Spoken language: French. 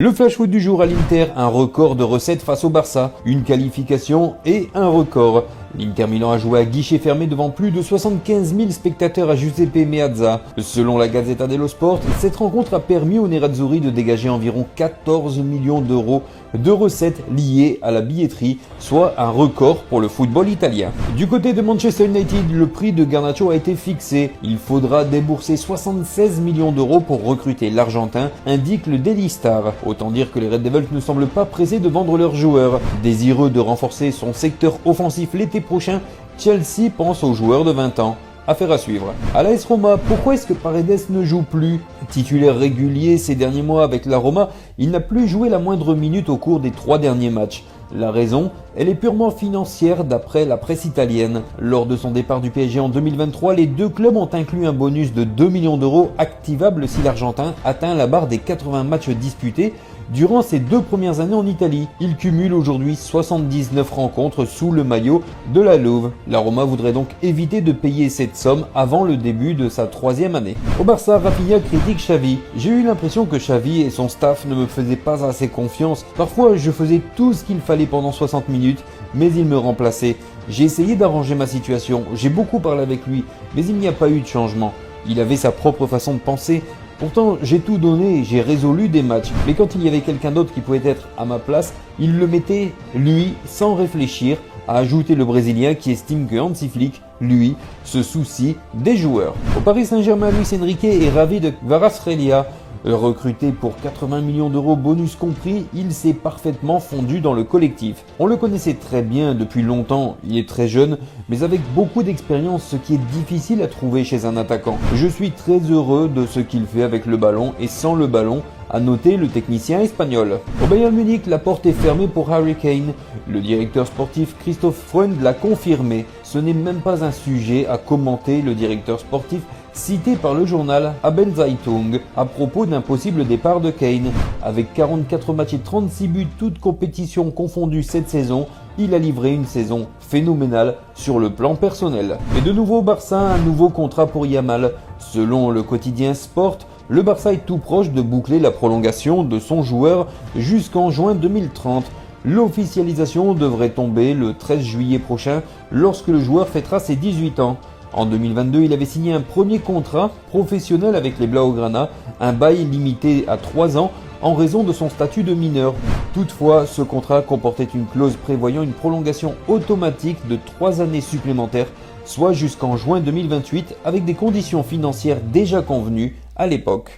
Le flash foot du jour à l'Inter, un record de recettes face au Barça, une qualification et un record. L'Inter Milan a joué à guichet fermé devant plus de 75 000 spectateurs à Giuseppe Meazza. Selon la Gazzetta dello Sport, cette rencontre a permis aux Nerazzurri de dégager environ 14 millions d'euros de recettes liées à la billetterie, soit un record pour le football italien. Du côté de Manchester United, le prix de Garnacho a été fixé. Il faudra débourser 76 millions d'euros pour recruter l'Argentin, indique le Daily Star. Autant dire que les Red Devils ne semblent pas pressés de vendre leurs joueurs. Désireux de renforcer son secteur offensif l'été prochain, Chelsea pense aux joueurs de 20 ans. Affaire à suivre. À l'AS Roma, pourquoi est-ce que Paredes ne joue plus? Titulaire régulier ces derniers mois avec la Roma, il n'a plus joué la moindre minute au cours des 3 derniers matchs. La raison, elle est purement financière d'après la presse italienne. Lors de son départ du PSG en 2023, les deux clubs ont inclus un bonus de 2 millions d'euros activable si l'Argentin atteint la barre des 80 matchs disputés durant ses 2 premières années en Italie. Il cumule aujourd'hui 79 rencontres sous le maillot de la Louve. La Roma voudrait donc éviter de payer cette somme avant le début de sa 3e année. Au Barça, Rafinha critique Xavi. J'ai eu l'impression que Xavi et son staff ne me faisaient pas assez confiance. Parfois, je faisais tout ce qu'il fallait pendant 60 minutes, mais il me remplaçait. J'ai essayé d'arranger ma situation, j'ai beaucoup parlé avec lui, mais il n'y a pas eu de changement. Il avait sa propre façon de penser. Pourtant, j'ai tout donné, j'ai résolu des matchs. Mais quand il y avait quelqu'un d'autre qui pouvait être à ma place, il le mettait, lui, sans réfléchir, a ajouté le Brésilien qui estime que Hansi Flick, lui, se soucie des joueurs. Au Paris Saint-Germain, Luis Enrique est ravi de Kvaratskhelia. Recruté pour 80 millions d'euros bonus compris, il s'est parfaitement fondu dans le collectif. On le connaissait très bien depuis longtemps, il est très jeune, mais avec beaucoup d'expérience, ce qui est difficile à trouver chez un attaquant. Je suis très heureux de ce qu'il fait avec le ballon et sans le ballon, a noté le technicien espagnol. Au Bayern Munich, la porte est fermée pour Harry Kane. Le directeur sportif Christoph Freund l'a confirmé. Ce n'est même pas un sujet à commenter, le directeur sportif cité par le journal Abel Zeitung à propos d'un possible départ de Kane. Avec 44 matchs et 36 buts, toutes compétitions confondues cette saison, il a livré une saison phénoménale sur le plan personnel. Et de nouveau au Barça, un nouveau contrat pour Yamal. Selon le quotidien Sport, le Barça est tout proche de boucler la prolongation de son joueur jusqu'en juin 2030. L'officialisation devrait tomber le 13 juillet prochain lorsque le joueur fêtera ses 18 ans. En 2022, il avait signé un premier contrat professionnel avec les Blaugrana, un bail limité à 3 ans en raison de son statut de mineur. Toutefois, ce contrat comportait une clause prévoyant une prolongation automatique de 3 années supplémentaires, soit jusqu'en juin 2028, avec des conditions financières déjà convenues à l'époque.